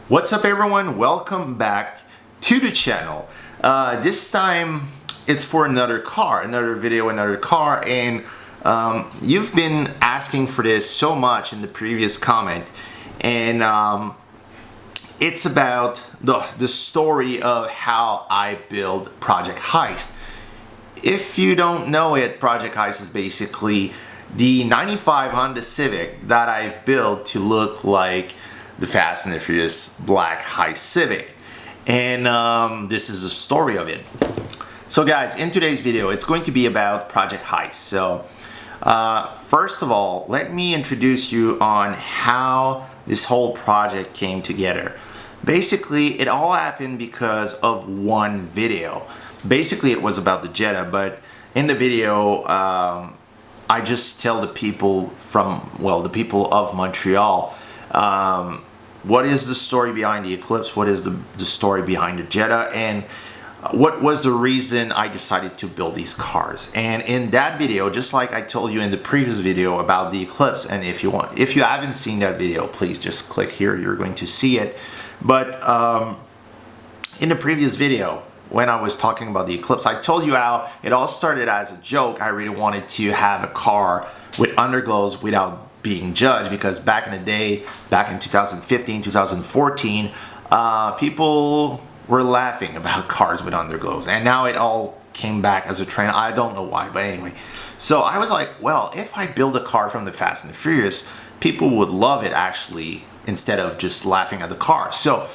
What's up everyone? Welcome back to the channel. This time it's for another car, another video, another car, and you've been asking for this so much in the previous comment, and it's about the story of how I build Project HEIST. If you don't know it, Project HEIST is basically the 95 Honda Civic that I've built to look like the Fast and the Furious black HEIST Civic. And this is the story of it. So guys, in today's video, it's going to be about Project HEIST. So first of all, let me introduce you on how this whole project came together. Basically, it all happened because of one video. Basically, it was about the Jetta, but in the video, I just tell the people from, well, the people of Montreal, what is the story behind the Eclipse, what is the story behind the Jetta, and what was the reason I decided to build these cars. And in that video, just like I told you in the previous video about the Eclipse, and if you haven't seen that video, please just click here, you're going to see it. But in the previous video, when I was talking about the Eclipse, I told you how it all started as a joke. I really wanted to have a car with underglows without being judged, because back in the day, back in 2015, 2014, people were laughing about cars with underglows, and now it all came back as a trend. I don't know why, but anyway. So I was like, well, if I build a car from the Fast and the Furious, people would love it actually, instead of just laughing at the car. So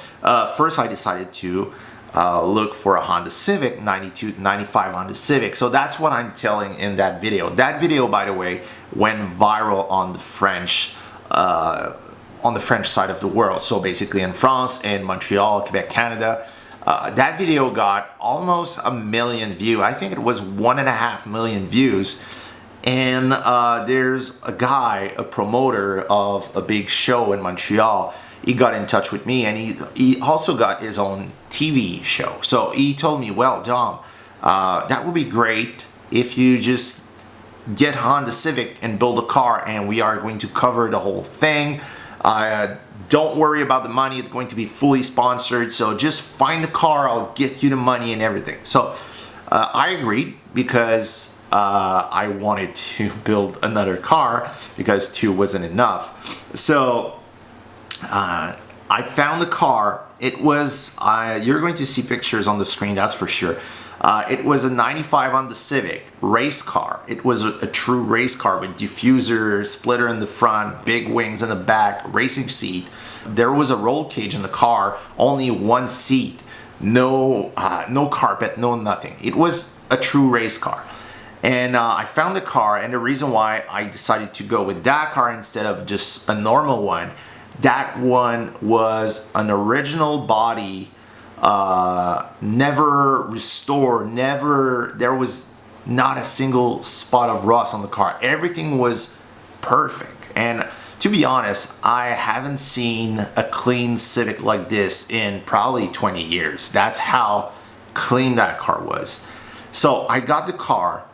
first I decided to look for a Honda Civic, 95 Honda Civic. So that's what I'm telling in that video. That video, by the way, went viral on the French side of the world. So basically in France and Montreal, Quebec, Canada. That video got almost 1 million views. I think it was 1.5 million views. And there's a guy, a promoter of a big show in Montreal. He got in touch with me, and he also got his own TV show. So he told me, well, Dom, that would be great if you just get Honda Civic and build a car, and we are going to cover the whole thing. Don't worry about the money, it's going to be fully sponsored, so just find the car, I'll get you the money and everything. So I agreed, because I wanted to build another car, because 2 wasn't enough. So I found the car. It was, you're going to see pictures on the screen, that's for sure. It was a 95 Honda Civic race car. It was a true race car with diffuser, splitter in the front, big wings in the back, racing seat. There was a roll cage in the car, only 1 seat, no carpet, no nothing. It was a true race car. And I found the car, and the reason why I decided to go with that car instead of just a normal one, that one was an original body, never restored, there was not a single spot of rust on the car. Everything was perfect. And to be honest, I haven't seen a clean Civic like this in probably 20 years. That's how clean that car was. So I got the car,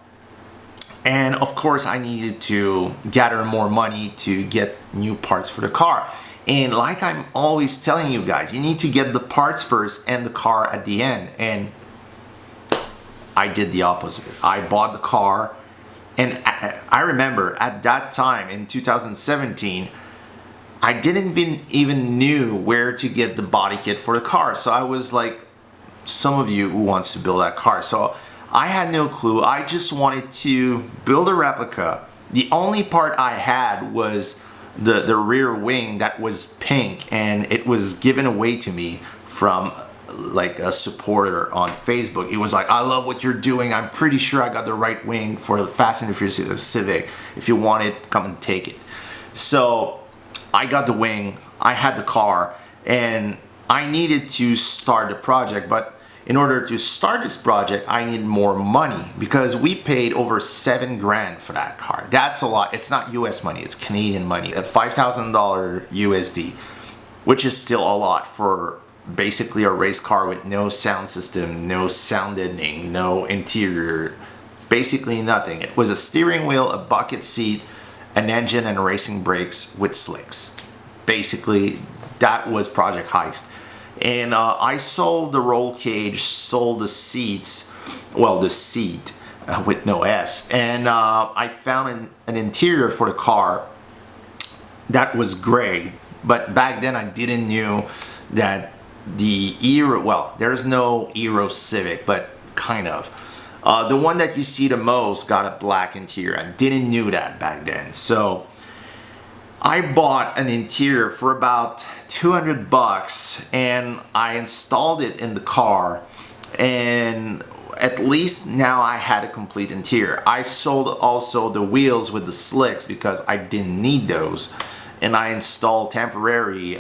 and of course I needed to gather more money to get new parts for the car. And like I'm always telling you guys, you need to get the parts first and the car at the end. And I did the opposite. I bought the car, and I remember at that time in 2017, I didn't even knew where to get the body kit for the car. So I was like some of you who wants to build that car. So I had no clue. I just wanted to build a replica. The only part I had was the rear wing that was pink, and it was given away to me from like a supporter on Facebook. It was like, I love what you're doing. I'm pretty sure I got the right wing for the Fast and the Furious Civic. If you want it, come and take it. So I got the wing, I had the car, and I needed to start the project. But in order to start this project, I need more money, because we paid over $7 grand for that car. That's a lot. It's not US money, it's Canadian money. At $5,000 USD, which is still a lot for basically a race car with no sound system, no sound deadening, no interior, basically nothing. It was a steering wheel, a bucket seat, an engine, and racing brakes with slicks. Basically, That was Project Heist. And I sold the roll cage, sold the seats, well, the seat with no S, and I found an interior for the car that was gray. But back then I didn't knew that the Euro, well, there's no Euro Civic, but kind of. The one that you see the most got a black interior. I didn't knew that back then. So I bought an interior for about 200 bucks and I installed it in the car, and at least now I had a complete interior. I sold also the wheels with the slicks because I didn't need those, and I installed temporary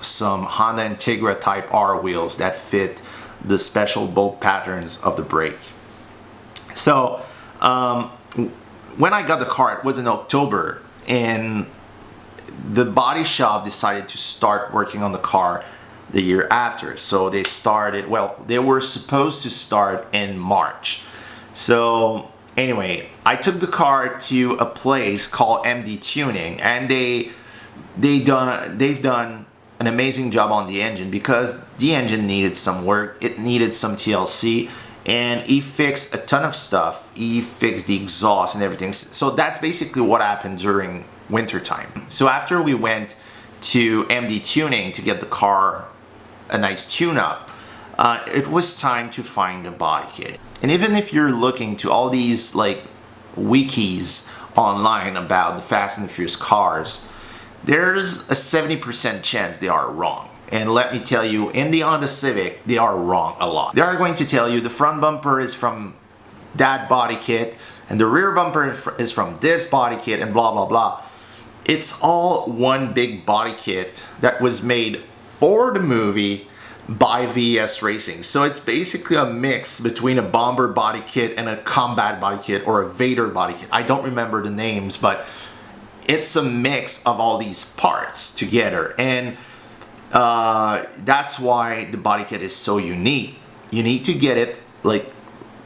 some Honda Integra Type R wheels that fit the special bolt patterns of the brake. So when I got the car, it was in October, and the body shop decided to start working on the car the year after. So they started, well, they were supposed to start in March. So anyway, I took the car to a place called MD Tuning, and they've done an amazing job on the engine, because the engine needed some work. It needed some TLC, and he fixed a ton of stuff. He fixed the exhaust and everything. So that's basically what happened during winter time. So after we went to MD Tuning to get the car a nice tune-up, it was time to find a body kit. And even if you're looking to all these like wikis online about the Fast and the Furious cars, there's a 70% chance they are wrong. And let me tell you, in the Honda Civic, they are wrong a lot. They are going to tell you the front bumper is from that body kit, and the rear bumper is from this body kit, and blah, blah, blah. It's all one big body kit that was made for the movie by VS Racing. So it's basically a mix between a bomber body kit and a combat body kit, or a Vader body kit. I don't remember the names, but it's a mix of all these parts together. And that's why the body kit is so unique. You need to get it like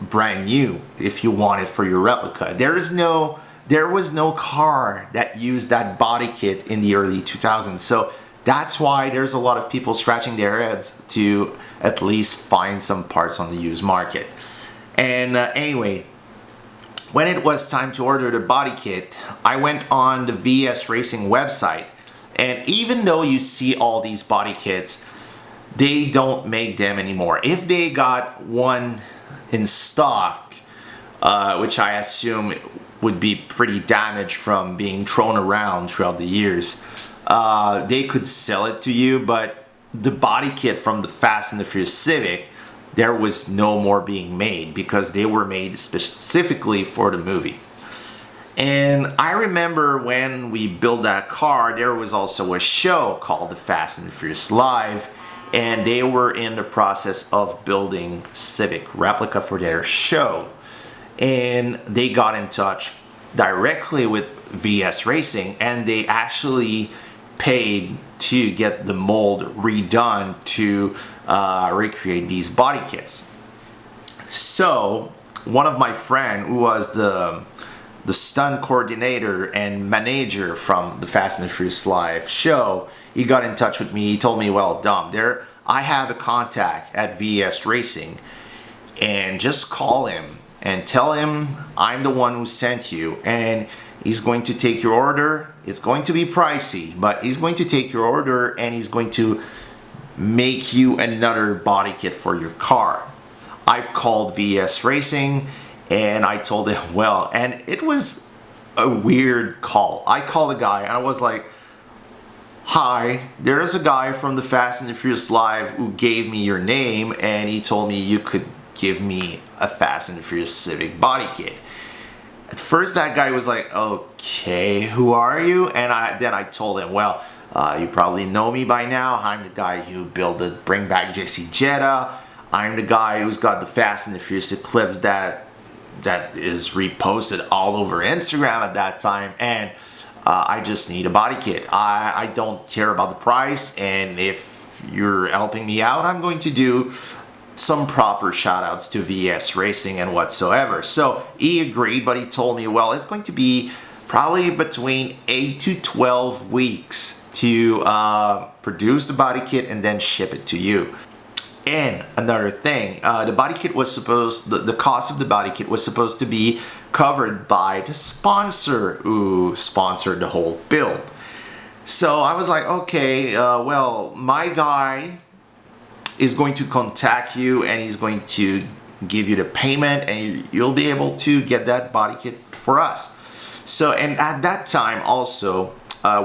brand new if you want it for your replica. There was no car that used that body kit in the early 2000s. So that's why there's a lot of people scratching their heads to at least find some parts on the used market. And anyway, when it was time to order the body kit, I went on the VS Racing website, and even though you see all these body kits, they don't make them anymore. If they got one in stock, which I assume would be pretty damaged from being thrown around throughout the years, they could sell it to you. But the body kit from the Fast and the Furious Civic, there was no more being made, because they were made specifically for the movie. And I remember when we built that car, there was also a show called the Fast and the Furious Live, and they were in the process of building Civic replica for their show. And they got in touch directly with VS Racing, and they actually paid to get the mold redone to recreate these body kits. So one of my friends, who was the stunt coordinator and manager from the Fast and the Furious Live show, he got in touch with me. He told me, well, Dom, I have a contact at VS Racing, and just call him and tell him I'm the one who sent you, and he's going to take your order. It's going to be pricey, but he's going to take your order, and he's going to make you another body kit for your car. I've called VS Racing, and I told him, well, and it was a weird call. I called the guy, and I was like, hi, there's a guy from the Fast and the Furious Live who gave me your name, and he told me you could give me a Fast and the Furious Civic body kit. At first that guy was like, okay, who are you? And then I told him, well, you probably know me by now. I'm the guy who built the Bring Back JC Jetta. I'm the guy who's got the Fast and the Furious Eclipse that is reposted all over Instagram at that time, and I just need a body kit. I don't care about the price, and if you're helping me out, I'm going to do some proper shout outs to VS Racing and whatsoever. So he agreed, but he told me, well, it's going to be probably between 8 to 12 weeks to produce the body kit and then ship it to you. And another thing, the body kit was the cost of the body kit was supposed to be covered by the sponsor who sponsored the whole build. So I was like, okay, well, my guy is going to contact you and he's going to give you the payment and you'll be able to get that body kit for us. So, and at that time also,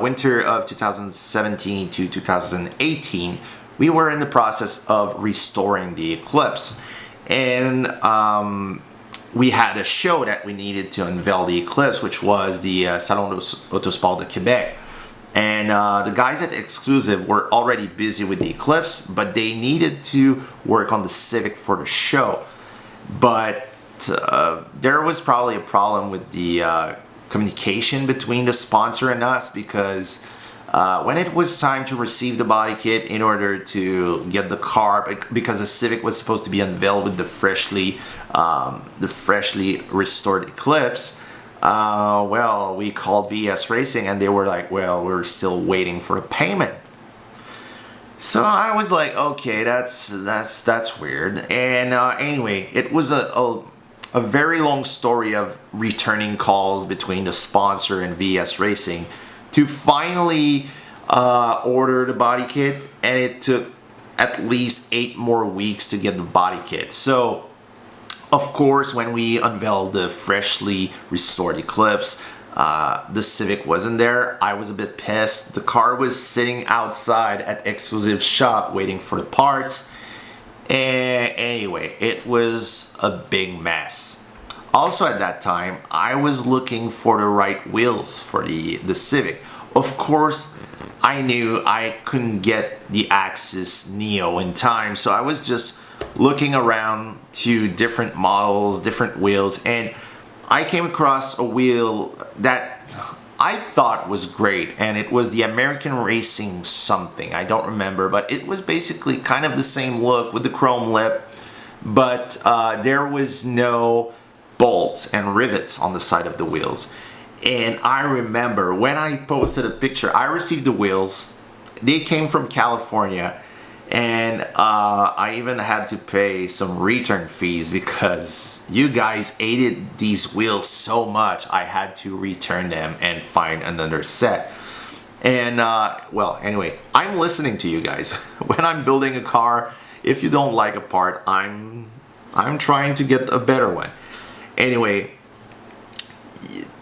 winter of 2017 to 2018, we were in the process of restoring the Eclipse. And we had a show that we needed to unveil the Eclipse, which was the Salon Autosport de Québec. And the guys at Exclusive were already busy with the Eclipse, but they needed to work on the Civic for the show. But there was probably a problem with the communication between the sponsor and us, because when it was time to receive the body kit in order to get the car, because the Civic was supposed to be unveiled with the freshly restored Eclipse, well, we called VS Racing and they were like, well, we're still waiting for a payment. So I was like, okay, that's weird. And anyway, it was a very long story of returning calls between the sponsor and VS Racing to finally order the body kit, and it took at least 8 more weeks to get the body kit. So of course, when we unveiled the freshly restored Eclipse, the Civic wasn't there. I was a bit pissed. The car was sitting outside at Exclusive shop waiting for the parts. And anyway, it was a big mess. Also at that time, I was looking for the right wheels for the Civic. Of course, I knew I couldn't get the Axis Neo in time, so I was just looking around to different models, different wheels, and I came across a wheel that I thought was great, and it was the American Racing something, I don't remember, but it was basically kind of the same look with the chrome lip, but there was no bolts and rivets on the side of the wheels. And I remember when I posted a picture, I received the wheels. They came from California, and I even had to pay some return fees because you guys hated these wheels so much. I had to return them and find another set. And well, anyway, I'm listening to you guys. When I'm building a car, if you don't like a part, I'm trying to get a better one. Anyway,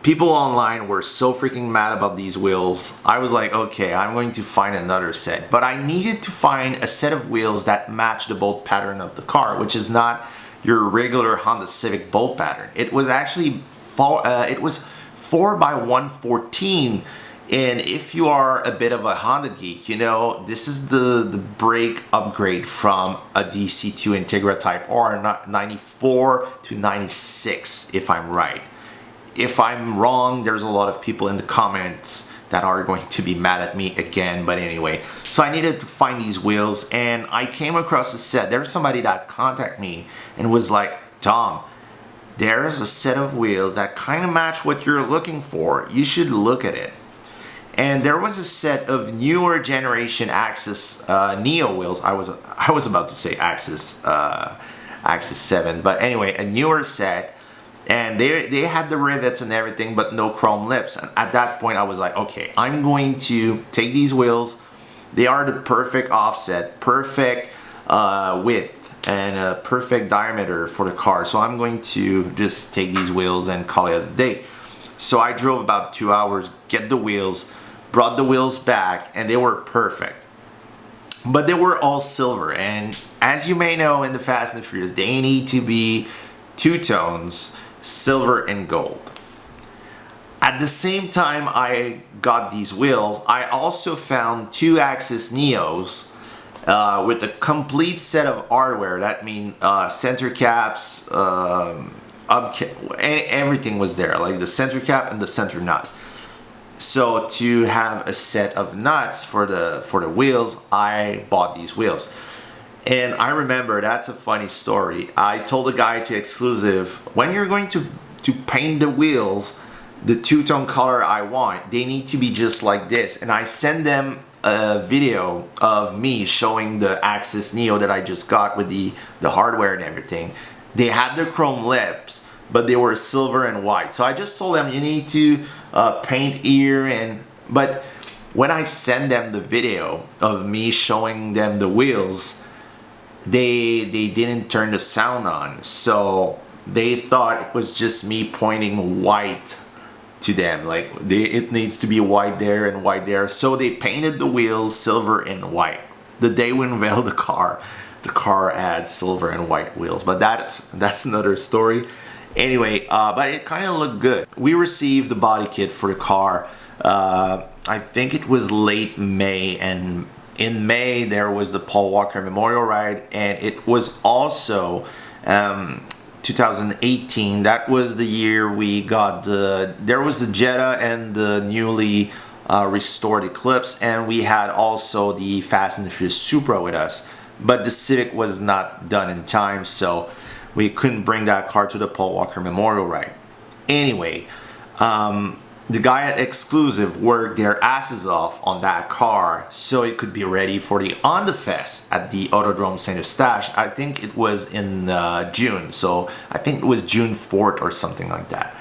people online were so freaking mad about these wheels. I was like, okay, I'm going to find another set. But I needed to find a set of wheels that match the bolt pattern of the car, which is not your regular Honda Civic bolt pattern. It was actually 4x114. And if you are a bit of a Honda geek, you know, this is the brake upgrade from a DC2 Integra Type R, 94 to 96, if I'm right. If I'm wrong, there's a lot of people in the comments that are going to be mad at me again, but anyway. So I needed to find these wheels, and I came across a set. There's somebody that contacted me and was like, Tom, there's a set of wheels that kind of match what you're looking for. You should look at it. And there was a set of newer generation Axis Neo wheels. I was about to say Axis 7s, but anyway, a newer set. And they had the rivets and everything, but no chrome lips. And at that point, I was like, okay, I'm going to take these wheels. They are the perfect offset, perfect width, and a perfect diameter for the car. So I'm going to just take these wheels and call it a day. So I drove about 2 hours, get the wheels, brought the wheels back, and they were perfect. But they were all silver. And as you may know, in the Fast and the Furious, they need to be two tones, silver and gold. At the same time I got these wheels, I also found two Axis Neos with a complete set of hardware. That means center caps, everything was there, like the center cap and the center nut. So to have a set of nuts for the wheels, I bought these wheels. And I remember, that's a funny story. I told the guy to Exclusive, when you're going to paint the wheels, the two-tone color I want. They need to be just like this. And I send them a video of me showing the Axis Neo that I just got with the hardware and everything. They had the chrome lips, but they were silver and white. So I just told them, you need to paint here. But when I send them the video of me showing them the wheels, they didn't turn the sound on. So they thought it was just me pointing white to them, like it needs to be white there and white there. So they painted the wheels silver and white. The day we unveiled the car had silver and white wheels, but that's another story. Anyway, but it kind of looked good. We received the body kit for the car, I think it was late May, and in May there was the Paul Walker Memorial Ride, and it was also 2018. That was the year we got there was the Jetta and the newly restored Eclipse, and we had also the Fast and the Furious Supra with us, but the Civic was not done in time, so we couldn't bring that car to the Paul Walker Memorial Ride. Anyway, the guy at Exclusive worked their asses off on that car so it could be ready for the On the Fest at the Autodrome Saint Eustache. I think it was in June, so I think it was June 4th or something like that.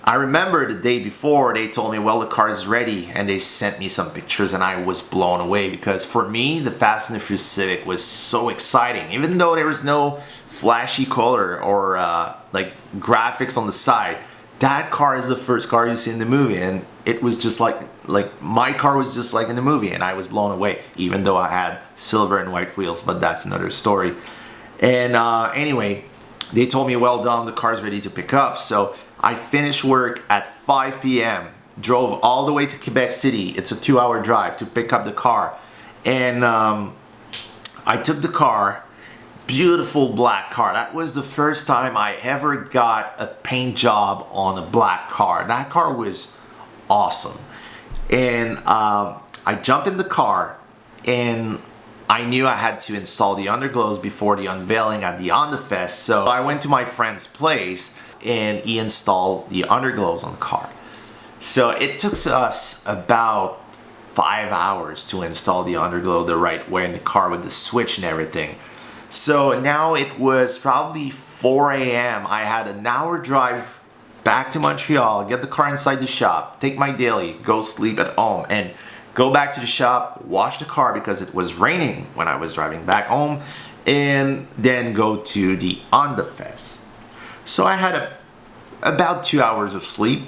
I remember the day before they told me, well, the car is ready, and they sent me some pictures, and I was blown away because for me, the Fast and the Furious Civic was so exciting. Even though there was no flashy color or like graphics on the side, that car is the first car you see in the movie, and it was just like my car was just like in the movie, and I was blown away, even though I had silver and white wheels, but that's another story. And anyway, they told me, well done, the car's ready to pick up. So I finished work at 5 p.m., drove all the way to Quebec City. It's a 2-hour drive to pick up the car. And I took the car. Beautiful black car. That was the first time I ever got a paint job on a black car. That car was awesome. And I jumped in the car, and I knew I had to install the underglows before the unveiling at the On the Fest. So I went to my friend's place, and he installed the underglows on the car. So it took us about 5 hours to install the underglow the right way in the car with the switch and everything. So now it was probably 4 a.m. I had an hour drive back to Montreal, get the car inside the shop, take my daily, go sleep at home, and go back to the shop, wash the car because it was raining when I was driving back home, and then go to the On the Fest. So I had about 2 hours of sleep,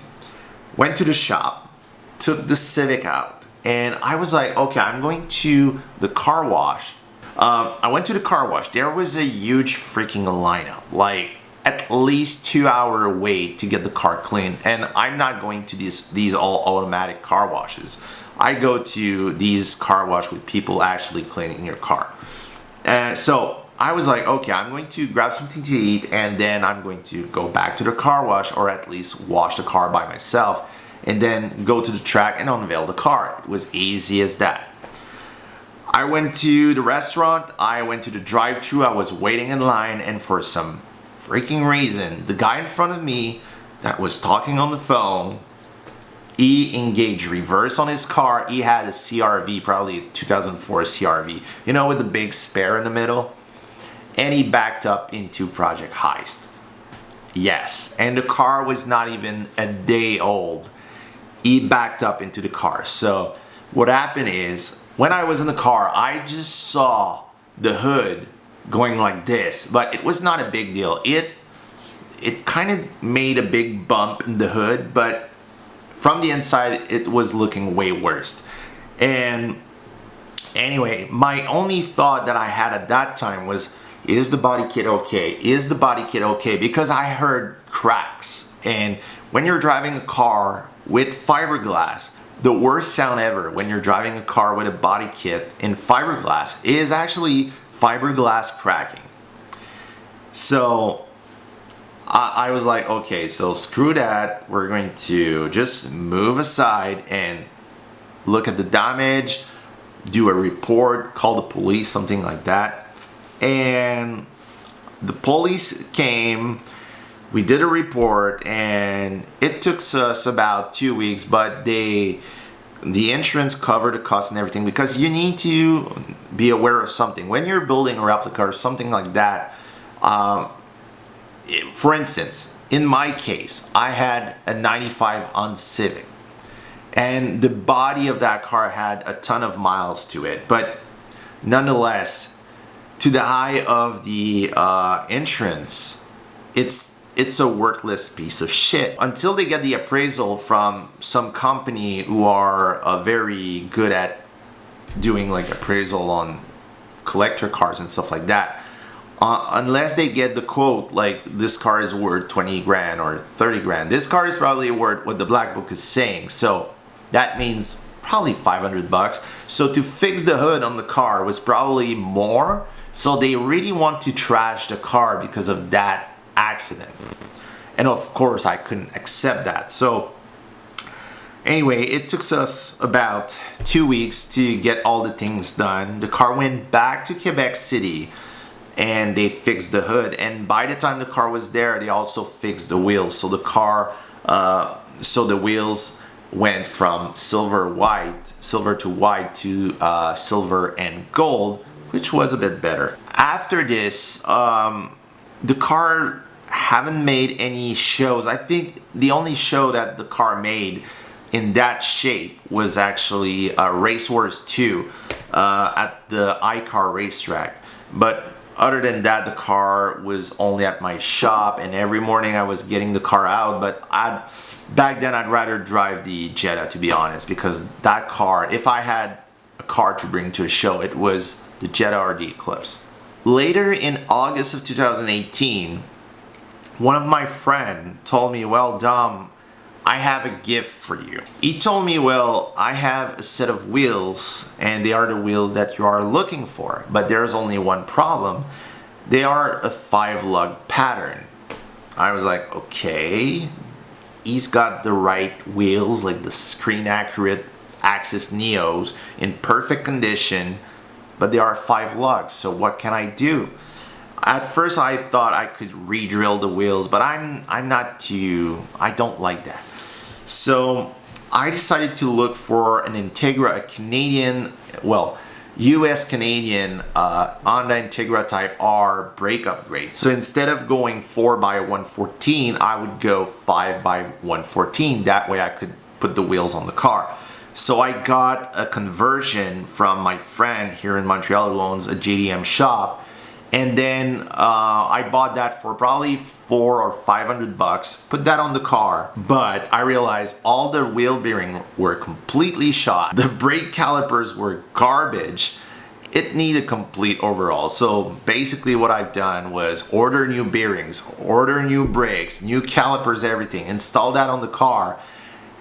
went to the shop, took the Civic out, and I was like, okay, I'm going to the car wash. I went to the car wash. There was a huge freaking lineup, like at least 2-hour wait to get the car clean. And I'm not going to these all automatic car washes. I go to these car wash with people actually cleaning your car. So I was like, okay, I'm going to grab something to eat, and then I'm going to go back to the car wash, or at least wash the car by myself, and then go to the track and unveil the car. It was easy as that. I went to the restaurant, I went to the drive-thru, I was waiting in line, and for some freaking reason, the guy in front of me that was talking on the phone, he engaged reverse on his car. He had a CRV, probably a 2004 CRV, you know, with the big spare in the middle, and he backed up into Project HEIST. Yes, and the car was not even a day old. He backed up into the car. So what happened is, when I was in the car, I just saw the hood going like this, but it was not a big deal. It kind of made a big bump in the hood, but from the inside, it was looking way worse. And anyway, my only thought that I had at that time was, is the body kit okay? Is the body kit okay? Because I heard cracks. And when you're driving a car with fiberglass, the worst sound ever when you're driving a car with a body kit in fiberglass is actually fiberglass cracking. So I was like, okay, so screw that. We're going to just move aside and look at the damage, do a report, call the police, something like that. And the police came, We did a report, and it took us about 2 weeks, but the insurance covered the cost and everything, because you need to be aware of something. When you're building a replica or something like that, for instance, in my case, I had a 95 on Civic, and the body of that car had a ton of miles to it, but nonetheless, to the eye of the insurance, it's a worthless piece of shit until they get the appraisal from some company who are very good at doing like appraisal on collector cars and stuff like that. Unless they get the quote like this car is worth 20 grand or 30 grand, this car is probably worth what the black book is saying. So that means probably 500 bucks. So to fix the hood on the car was probably more. So they really want to trash the car because of that accident. And of course I couldn't accept that. So anyway, it took us about 2 weeks to get all the things done. The car went back to Quebec City and they fixed the hood, and by the time the car was there, they also fixed the wheels. So the car, so the wheels went from silver to white to silver and gold, which was a bit better. After this, the car haven't made any shows. I think the only show that the car made in that shape was actually Race Wars 2 at the iCar racetrack. But other than that, the car was only at my shop, and every morning I was getting the car out. But back then I'd rather drive the Jetta, to be honest, because that car, if I had a car to bring to a show, it was the Jetta or the Eclipse. Later in August of 2018, one of my friends told me, well, Dom, I have a gift for you. He told me, well, I have a set of wheels, and they are the wheels that you are looking for, but there's only one problem. They are a 5-lug pattern. I was like, okay. He's got the right wheels, like the screen accurate Axis Neos in perfect condition, but they are 5 lugs, so what can I do? At first I thought I could re-drill the wheels, but I'm not too, I don't like that. So I decided to look for an Integra, a Canadian, well, US Canadian Honda Integra Type R brake upgrade. So instead of going 4x114, I would go 5x114. That way I could put the wheels on the car. So I got a conversion from my friend here in Montreal who owns a JDM shop. And then I bought that for probably $400 or $500, put that on the car. But I realized all the wheel bearings were completely shot. The brake calipers were garbage. It needed complete overhaul. So basically what I've done was order new bearings, order new brakes, new calipers, everything, install that on the car,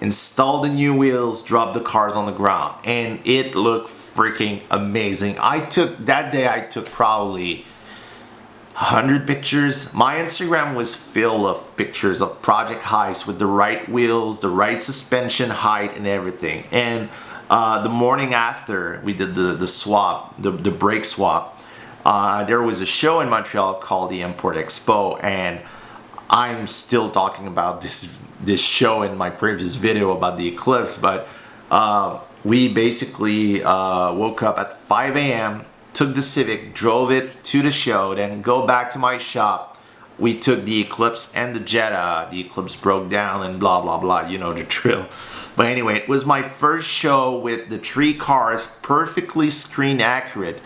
install the new wheels, drop the cars on the ground, and it looked freaking amazing. That day I took probably 100 pictures. My Instagram was filled of pictures of Project HEIST with the right wheels, the right suspension height and everything. And the morning after we did the swap, the brake swap, there was a show in Montreal called the Import Expo, and I'm still talking about this show in my previous video about the Eclipse. But we basically woke up at 5 a.m., took the Civic, drove it to the show, then go back to my shop. We took the Eclipse and the Jetta. The Eclipse broke down and blah blah blah, you know the drill. But anyway, it was my first show with the 3 cars perfectly screen accurate,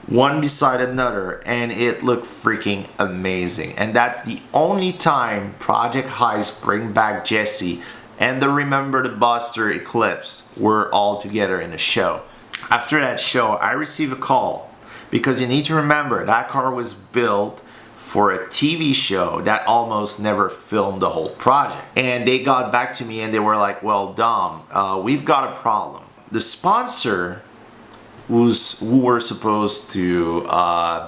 one beside another, and it looked freaking amazing. And that's the only time Project HEIST bring back Jesse and the Remember the Buster Eclipse were all together in a show. After that show, I received a call, because you need to remember that car was built for a TV show that almost never filmed the whole project. And they got back to me and they were like, well, Dom, we've got a problem. The sponsor who were supposed to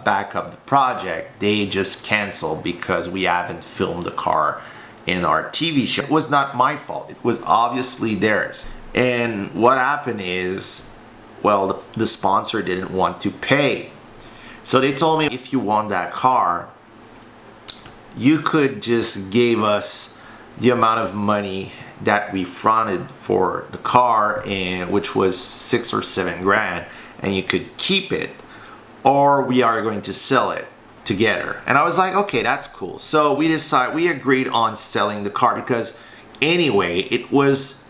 back up the project, they just canceled because we haven't filmed the car in our TV show. It was not my fault. It was obviously theirs. And what happened is, well, the sponsor didn't want to pay. So they told me, if you want that car, you could just give us the amount of money that we fronted for the car, and which was 6 or 7 grand, and you could keep it, or we are going to sell it together. And I was like, okay, that's cool. So we agreed on selling the car, because anyway, it was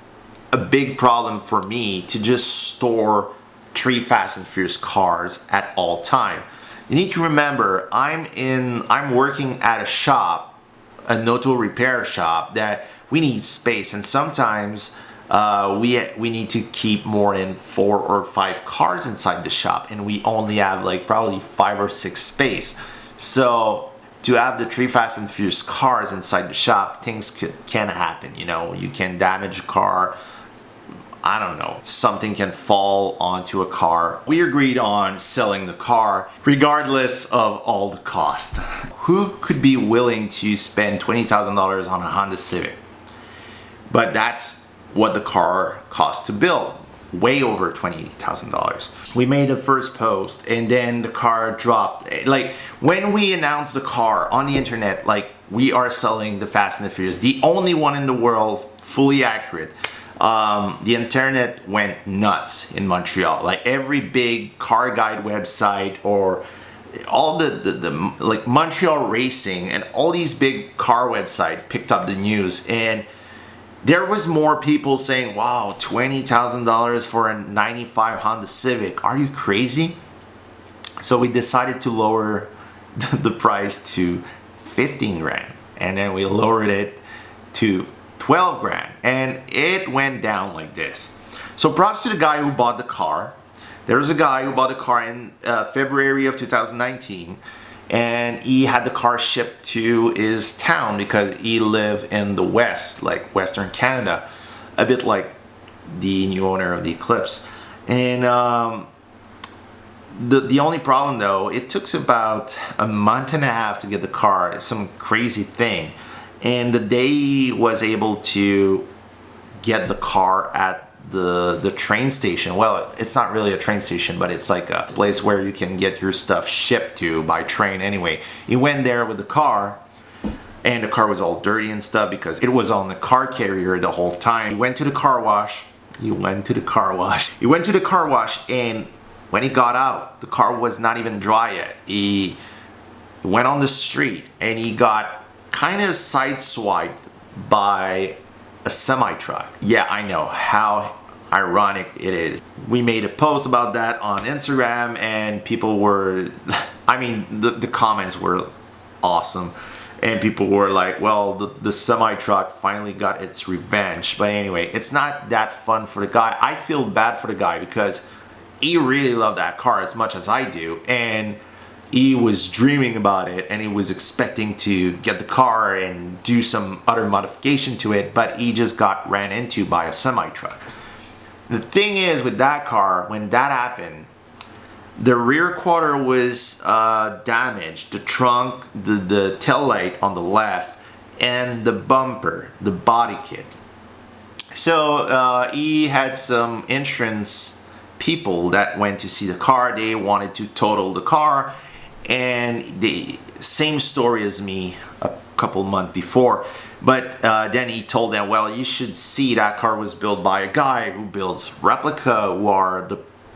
a big problem for me to just store 3 Fast and Furious cars at all time. You need to remember, I'm working at a shop, an auto repair shop, that we need space, and sometimes we need to keep more than 4 or 5 cars inside the shop, and we only have like probably 5 or 6 space. So to have the 3 Fast and Furious cars inside the shop, things can happen. You know, you can damage a car. I don't know, something can fall onto a car. We agreed on selling the car regardless of all the cost. Who could be willing to spend $20,000 on a Honda Civic? But that's what the car cost to build, way over $20,000. We made the first post, and then the car dropped. Like, when we announced the car on the internet, like, we are selling the Fast and the Furious, the only one in the world fully accurate, the internet went nuts in Montreal. Like, every big car guide website, or all the like Montreal Racing and all these big car websites picked up the news, and there was more people saying, wow, $20,000 for a 95 Honda Civic. Are you crazy? So we decided to lower the price to 15 grand. And then we lowered it to 12 grand. And it went down like this. So props to the guy who bought the car. There was a guy who bought the car in February of 2019. And he had the car shipped to his town because he lived in the West, like Western Canada, a bit like the new owner of the Eclipse. And the only problem though, it took about a month and a half to get the car, some crazy thing. And the day he was able to get the car at the train station. Well, it's not really a train station, but it's like a place where you can get your stuff shipped to by train anyway. He went there with the car, and the car was all dirty and stuff because it was on the car carrier the whole time. He went to the car wash. And when he got out, the car was not even dry yet. He went on the street and he got kind of sideswiped by a semi-truck. Yeah, I know how ironic it is. We made a post about that on Instagram, and people were, I mean, the comments were awesome. And people were like, well, the semi-truck finally got its revenge. But anyway, it's not that fun for the guy. I feel bad for the guy because he really loved that car as much as I do. And he was dreaming about it, and he was expecting to get the car and do some other modification to it, but he just got ran into by a semi-truck. The thing is, with that car, when that happened, the rear quarter was damaged, the trunk, the tail light on the left, and the bumper, the body kit. So he had some insurance people that went to see the car. They wanted to total the car, and the same story as me a couple months before. But then he told them, well, you should see that car was built by a guy who builds replica, who are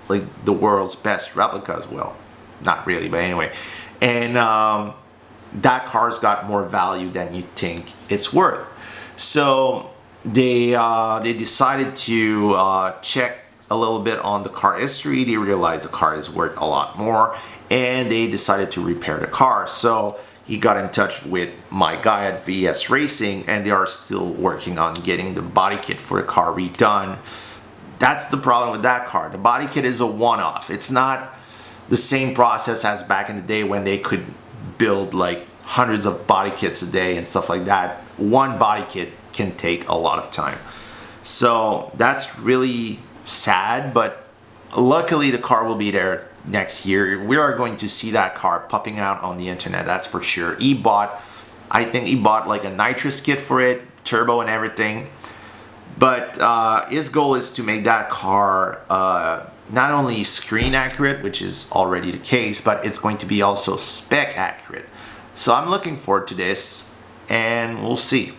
the world's best replicas. Well, not really, but anyway. And that car's got more value than you think it's worth. So they decided to check a little bit on the car history. They realized the car is worth a lot more, and they decided to repair the car. So he got in touch with my guy at VS Racing, and they are still working on getting the body kit for the car redone. That's the problem with that car. The body kit is a one-off. It's not the same process as back in the day when they could build like hundreds of body kits a day and stuff like that. One body kit can take a lot of time. So that's really sad, but luckily the car will be there next year. We are going to see that car popping out on the internet, that's for sure. I think he bought like a nitrous kit for it, turbo and everything. But his goal is to make that car not only screen accurate, which is already the case, but it's going to be also spec accurate. So I'm looking forward to this, and we'll see.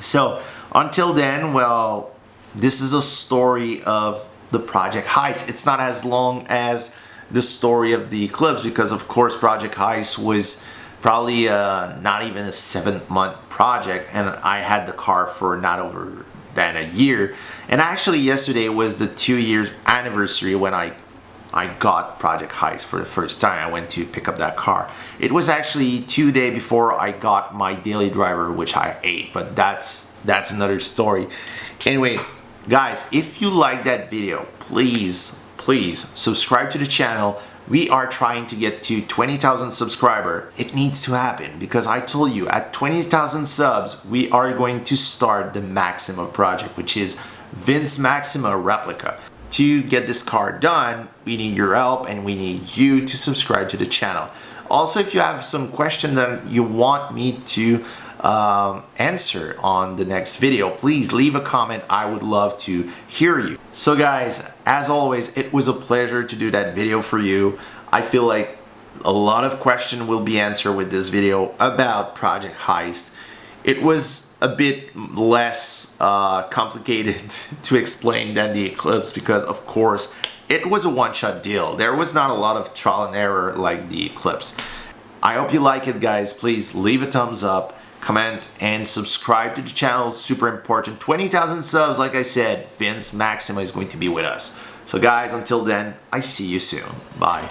So until then, well, this is a story of the Project Heist. It's not as long as the story of the Eclipse, because of course Project Heist was probably not even a 7-month project, and I had the car for not over than a year. And actually yesterday was the 2 years anniversary when I got Project Heist for the first time. I went to pick up that car. It was actually 2 days before I got my daily driver, which I ate, but that's another story. Anyway, guys, if you like that video, please subscribe to the channel. We are trying to get to 20,000 subscribers. It needs to happen, because I told you at 20,000 subs, we are going to start the Maxima project, which is Vince Maxima replica. To get this car done, we need your help, and we need you to subscribe to the channel. Also, if you have some question that you want me to answer on the next video, please leave a comment. I would love to hear you. So guys, as always, it was a pleasure to do that video for you. I feel like a lot of questions will be answered with this video about Project Heist. It was a bit less complicated to explain than the Eclipse, because of course it was a one-shot deal. There was not a lot of trial and error like the Eclipse. I hope you like it, guys. Please leave a thumbs up, comment, and subscribe to the channel. Super important. 20,000 subs, like I said, Vince Maxima is going to be with us. So guys, until then, I see you soon. Bye.